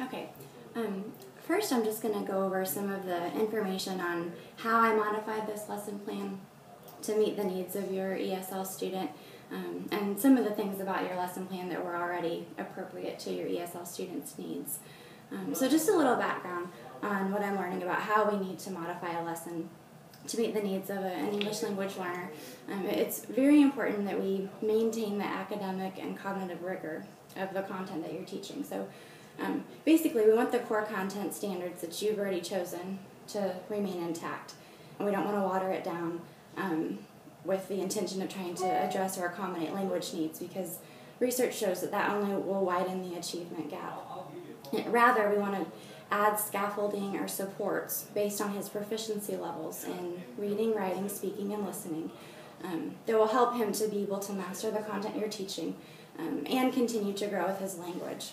Okay. First, I'm just going to go over some of the information on how I modified this lesson plan to meet the needs of your ESL student, and some of the things about your lesson plan that were already appropriate to your ESL students' needs. So just a little background on what I'm learning about how we need to modify a lesson to meet the needs of an English language learner. It's very important that we maintain the academic and cognitive rigor of the content that you're teaching. So basically, we want the core content standards that you've already chosen to remain intact, and we don't want to water it down with the intention of trying to address or accommodate language needs, because research shows that that only will widen the achievement gap. Rather, we want to add scaffolding or supports based on his proficiency levels in reading, writing, speaking, and listening that will help him to be able to master the content you're teaching and continue to grow with his language.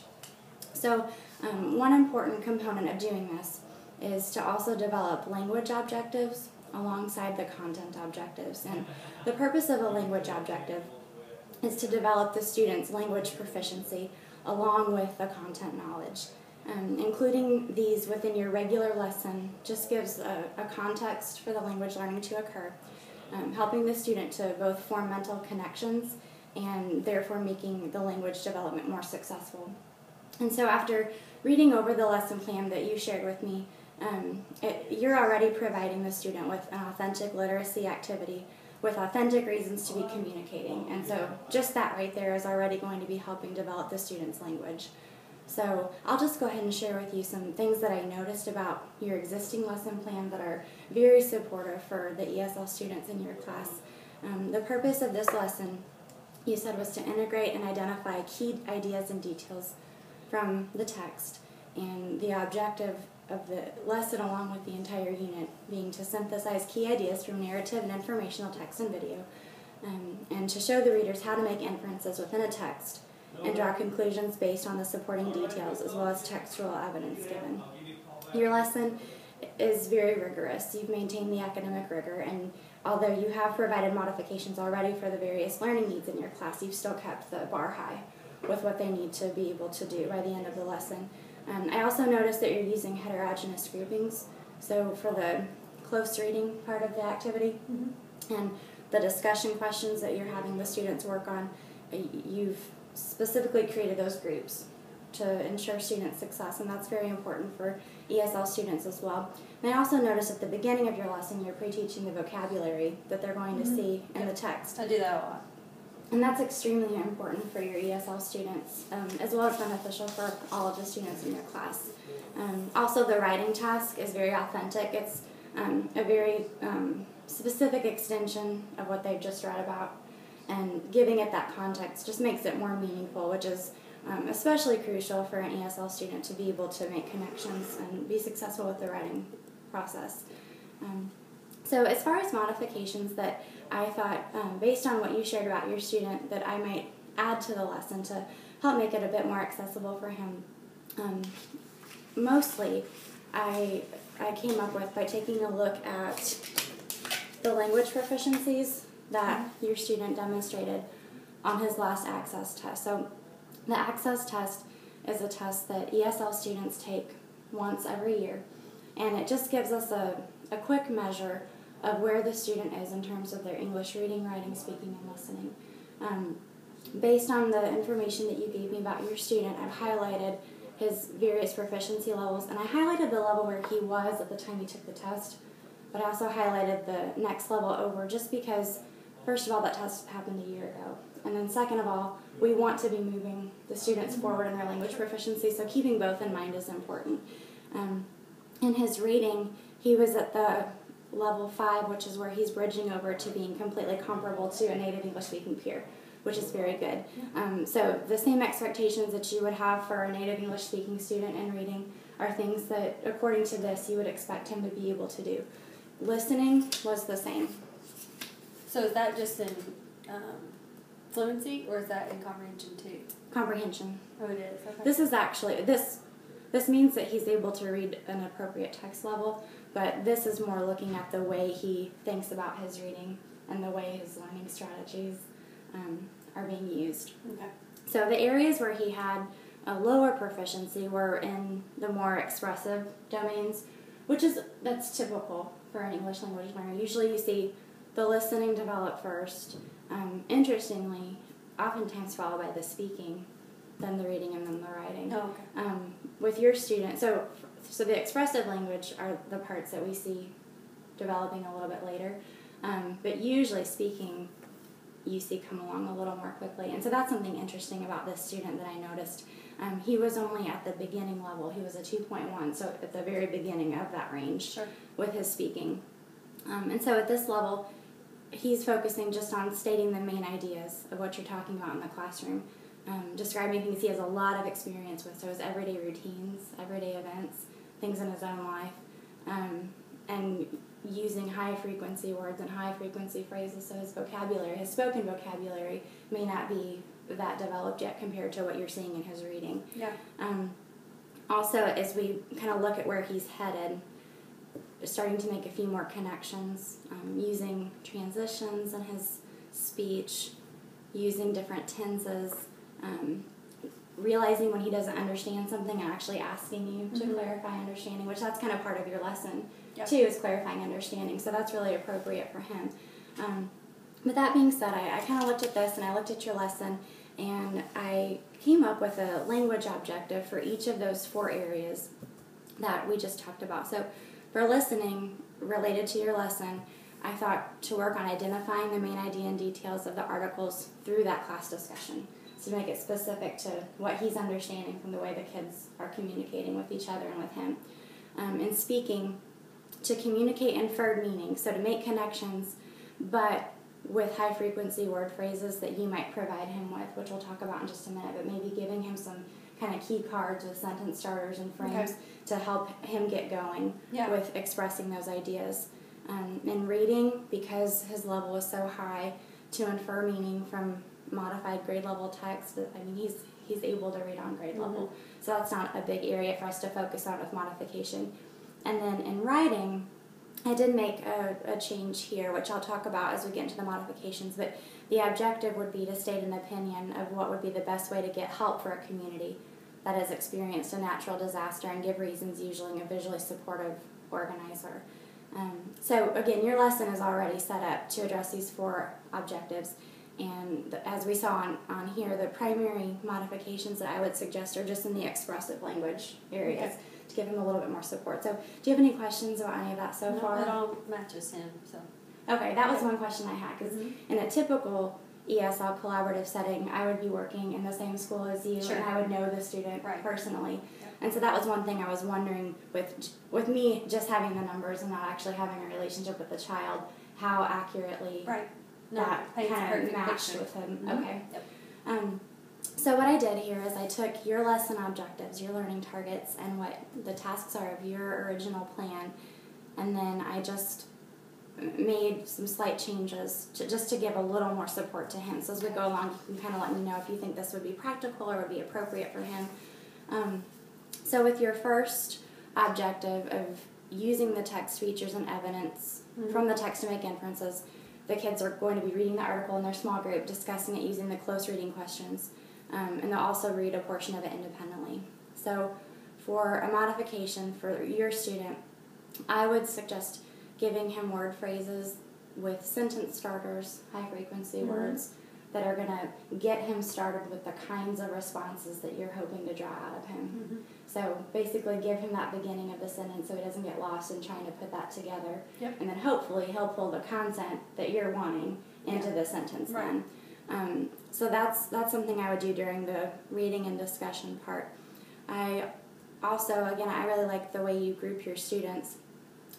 So one important component of doing this is to also develop language objectives alongside the content objectives. And the purpose of a language objective is to develop the student's language proficiency along with the content knowledge. Including these within your regular lesson just gives a context for the language learning to occur, helping the student to both form mental connections and therefore making the language development more successful. And so after reading over the lesson plan that you shared with me, you're already providing the student with an authentic literacy activity with authentic reasons to be communicating. And so just that right there is already going to be helping develop the student's language. So I'll just go ahead and share with you some things that I noticed about your existing lesson plan that are very supportive for the ESL students in your class. The purpose of this lesson, you said, was to integrate and identify key ideas and details from the text, and the objective of the lesson along with the entire unit being to synthesize key ideas from narrative and informational text and video, and to show the readers how to make inferences within a text and draw conclusions based on the supporting details as well as textual evidence given. Your lesson is very rigorous. You've maintained the academic rigor, and although you have provided modifications already for the various learning needs in your class, you've still kept the bar high with what they need to be able to do by the end of the lesson. I also noticed that you're using heterogeneous groupings, so for the close reading part of the activity and the discussion questions that you're having the students work on, you've specifically created those groups to ensure student success, and that's very important for ESL students as well. And I also noticed at the beginning of your lesson you're pre-teaching the vocabulary that they're going to see in the text. I do that a lot. And that's extremely important for your ESL students, as well as beneficial for all of the students in your class. Also, the writing task is very authentic. It's a very specific extension of what they've just read about, and giving it that context just makes it more meaningful, which is especially crucial for an ESL student to be able to make connections and be successful with the writing process. So as far as modifications that I thought, based on what you shared about your student, that I might add to the lesson to help make it a bit more accessible for him, mostly I came up with by taking a look at the language proficiencies that your student demonstrated on his last access test. So the access test is a test that ESL students take once every year, and it just gives us a quick measure of where the student is in terms of their English reading, writing, speaking, and listening. Based on the information that you gave me about your student, I've highlighted his various proficiency levels, and I highlighted the level where he was at the time he took the test, but I also highlighted the next level over just because, first of all, that test happened a year ago, and then second of all, we want to be moving the students forward in their language proficiency, so keeping both in mind is important. In his reading, he was at the level 5, which is where he's bridging over to being completely comparable to a native English-speaking peer, which is very good. So the same expectations that you would have for a native English-speaking student in reading are things that, according to this, you would expect him to be able to do. Listening was the same. So is that just in fluency, or is that in comprehension too? Comprehension. Oh, it is. Okay. This is actually, this means that he's able to read an appropriate text level, but this is more looking at the way he thinks about his reading and the way his learning strategies are being used. Okay. So the areas where he had a lower proficiency were in the more expressive domains, that's typical for an English language learner. Usually you see the listening develop first, interestingly, oftentimes followed by the speaking, then the reading, and then the writing. Oh, okay. With your student, so the expressive language are the parts that we see developing a little bit later, but usually speaking you see come along a little more quickly. And so that's something interesting about this student that I noticed. He was only at the beginning level. He was a 2.1, so at the very beginning of that range. Sure. With his speaking. And so at this level, he's focusing just on stating the main ideas of what you're talking about in the classroom, describing things he has a lot of experience with, so his everyday routines, everyday events, things in his own life, and using high-frequency words and high-frequency phrases, so his vocabulary, his spoken vocabulary, may not be that developed yet compared to what you're seeing in his reading. Yeah. Also, as we kind of look at where he's headed, starting to make a few more connections, using transitions in his speech, using different tenses, realizing when he doesn't understand something and actually asking you to clarify understanding, which that's kind of part of your lesson, too, is clarifying understanding. So that's really appropriate for him. But that being said, I kind of looked at this and I looked at your lesson and I came up with a language objective for each of those 4 areas that we just talked about. So for listening, related to your lesson, I thought to work on identifying the main idea and details of the articles through that class discussion. So to make it specific to what he's understanding from the way the kids are communicating with each other and with him. In speaking, to communicate inferred meaning, so to make connections, but with high-frequency word phrases that you might provide him with, which we'll talk about in just a minute, but maybe giving him some kind of key cards with sentence starters and frames to help him get going with expressing those ideas. In reading, because his level is so high, to infer meaning from modified grade level text. I mean, he's able to read on grade level, so that's not a big area for us to focus on with modification. And then in writing, I did make a change here, which I'll talk about as we get into the modifications, but the objective would be to state an opinion of what would be the best way to get help for a community that has experienced a natural disaster and give reasons using a visually supportive organizer. So again, your lesson is already set up to address these 4 objectives, and as we saw on here, the primary modifications that I would suggest are just in the expressive language areas to give him a little bit more support. So do you have any questions about any of that so far? It all matches him. So. Okay, that was one question I had, because in a typical ESL collaborative setting, I would be working in the same school as you, and I would know the student personally. And so that was one thing I was wondering with me just having the numbers and not actually having a relationship with the child, how accurately that kind of matched with him. Okay. So what I did here is I took your lesson objectives, your learning targets, and what the tasks are of your original plan, and then I just made some slight changes just to give a little more support to him. So as we go along, you can kind of let me know if you think this would be practical or would be appropriate for him. So with your first objective of using the text features and evidence from the text to make inferences, the kids are going to be reading the article in their small group, discussing it using the close reading questions, and they'll also read a portion of it independently. So for a modification for your student, I would suggest giving him word phrases with sentence starters, high-frequency words, that are going to get him started with the kinds of responses that you're hoping to draw out of him. So basically give him that beginning of the sentence so he doesn't get lost in trying to put that together. And then hopefully he'll pull the content that you're wanting into the sentence then. So that's something I would do during the reading and discussion part. I also, again, I really like the way you group your students.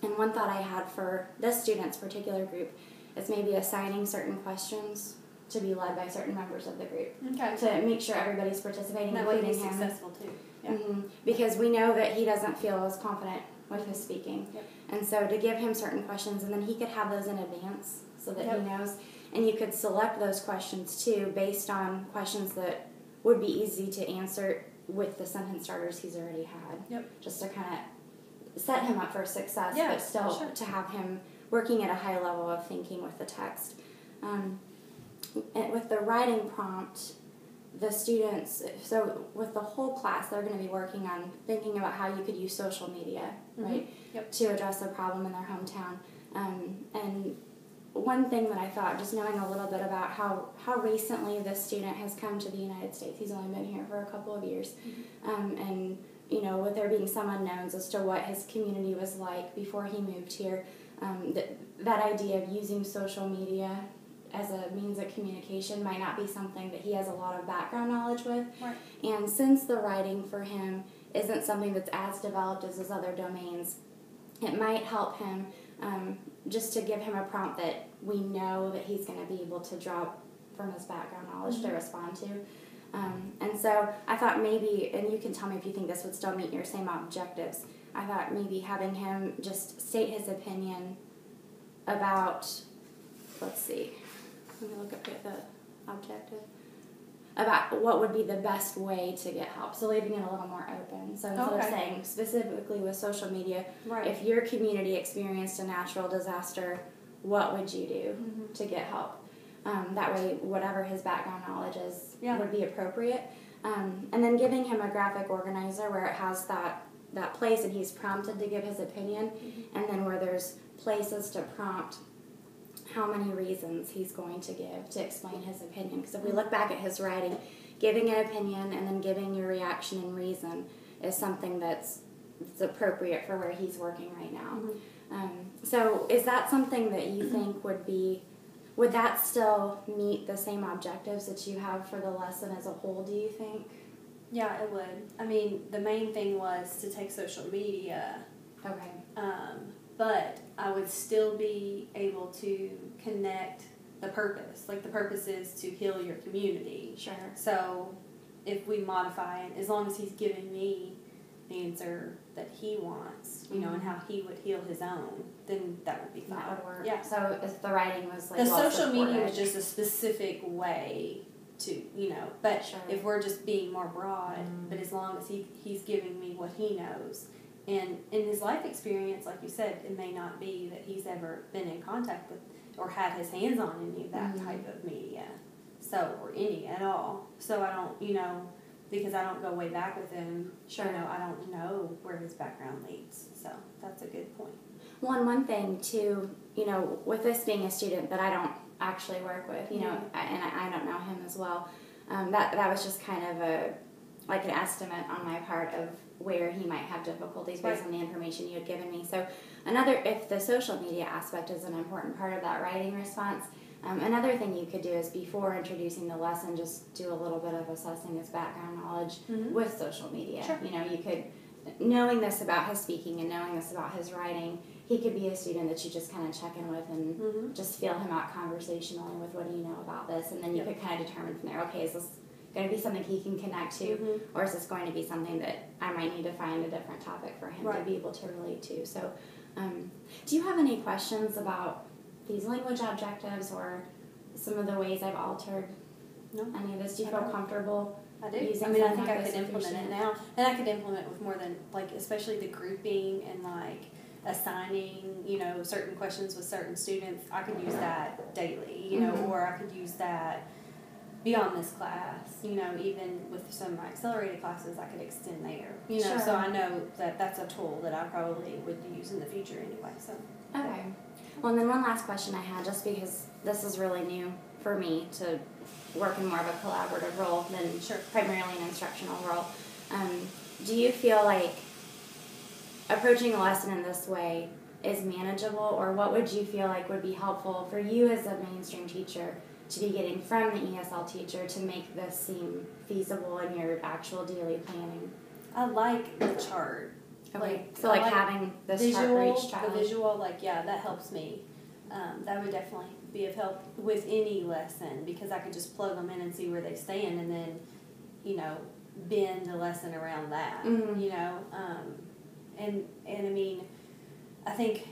And one thought I had for this student's particular group is maybe assigning certain questions to be led by certain members of the group to make sure everybody's participating, that way including he's him. successful too. Because we know that he doesn't feel as confident with his speaking. And so to give him certain questions, and then he could have those in advance so that he knows. And you could select those questions too based on questions that would be easy to answer with the sentence starters he's already had. Just to kind of set him up for success, but still to have him working at a high level of thinking with the text. And with the writing prompt, the students, so with the whole class, they're going to be working on thinking about how you could use social media, right, to address a problem in their hometown. And one thing that I thought, just knowing a little bit about how recently this student has come to the United States, he's only been here for a couple of years, and, you know, with there being some unknowns as to what his community was like before he moved here, that idea of using social media as a means of communication might not be something that he has a lot of background knowledge with. Right. And since the writing for him isn't something that's as developed as his other domains, it might help him just to give him a prompt that we know that he's going to be able to draw from his background knowledge to respond to. And so I thought maybe, and you can tell me if you think this would still meet your same objectives, I thought maybe having him just state his opinion about, let's see, let me look up at the objective, about what would be the best way to get help. So leaving it a little more open. So instead of saying specifically with social media, if your community experienced a natural disaster, what would you do to get help? That way, whatever his background knowledge is would be appropriate. And then giving him a graphic organizer where it has that place and he's prompted to give his opinion, and then where there's places to prompt how many reasons he's going to give to explain his opinion. Because if we look back at his writing, giving an opinion and then giving your reaction and reason is something that's appropriate for where he's working right now. So is that something that you think would that still meet the same objectives that you have for the lesson as a whole, do you think? Yeah, it would. I mean, the main thing was to take social media. Okay. But I would still be able to connect the purpose. Like, the purpose is to heal your community. Sure. So if we modify it, as long as he's giving me the answer that he wants, you know, and how he would heal his own, then that would be fine. That would work. Yeah. So if the writing was like the social media was just a specific way to, you know, but if we're just being more broad, but as long as he's giving me what he knows. And in his life experience, like you said, it may not be that he's ever been in contact with or had his hands on any of that type of media, or any at all. So I don't, you know, because I don't go way back with him, you know, I don't know where his background leads. So that's a good point. Well, and one thing, too, you know, with this being a student that I don't actually work with, you know, and I don't know him as well, that was just kind of an estimate on my part of where he might have difficulties based on the information you had given me. So if the social media aspect is an important part of that writing response, another thing you could do is before introducing the lesson, just do a little bit of assessing his background knowledge with social media. You know, you could, knowing this about his speaking and knowing this about his writing, he could be a student that you just kind of check in with and just feel him out conversationally with what do you know about this, and then you could kind of determine from there, okay, is this going to be something he can connect to, or is this going to be something that I might need to find a different topic for him to be able to relate to? So do you have any questions about these language objectives or some of the ways I've altered any of this? Do you feel comfortable using I mean, I something think like I this could with your implement it students? now, and I could implement with more than, like, especially the grouping and, like, assigning, you know, certain questions with certain students. I could use that daily, you know, or I could use that beyond this class, you know, even with some of my accelerated classes, I could extend there, you know, so I know that that's a tool that I probably would use in the future anyway, so. Okay. Well, and then one last question I had, just because this is really new for me to work in more of a collaborative role than primarily an instructional role. Do you feel like approaching a lesson in this way is manageable, or what would you feel like would be helpful for you as a mainstream teacher to be getting from the ESL teacher to make this seem feasible in your actual daily planning? I like the chart. Okay. So like having this chart for each child. The visual, like, that helps me. That would definitely be of help with any lesson, because I could just plug them in and see where they stand, and then, you know, bend the lesson around that, you know. And I mean, I think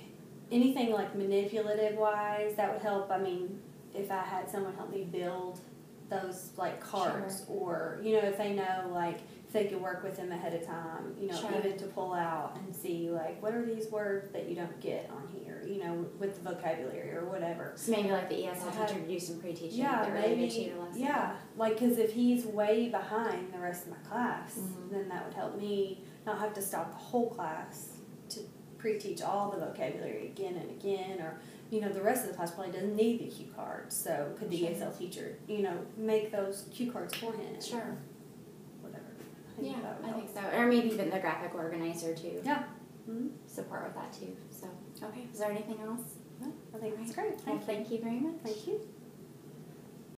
anything like manipulative wise, that would help. I mean, if I had someone help me build those, like, cards, or, you know, if they know, like, they could work with him ahead of time, you know, Sure. even to pull out and see, like, what are these words that you don't get on here, you know, with the vocabulary or whatever. So maybe like the ESL teacher to do some pre-teaching Yeah, related maybe, to your lesson. yeah, like, because if he's way behind the rest of my class, Mhm. then that would help me not have to stop the whole class to pre-teach all the vocabulary again and again, or, you know, the rest of the class probably doesn't need the cue cards, so could the Sure. ESL teacher, you know, make those cue cards for him? Sure. Whatever. I think Yeah, that would I help. think so. Or maybe even the graphic organizer too. Yeah. Mm-hmm. Support with that too. So, okay. Is there anything else? No, I think that's All right. great. Well, thank you very much. Thank you.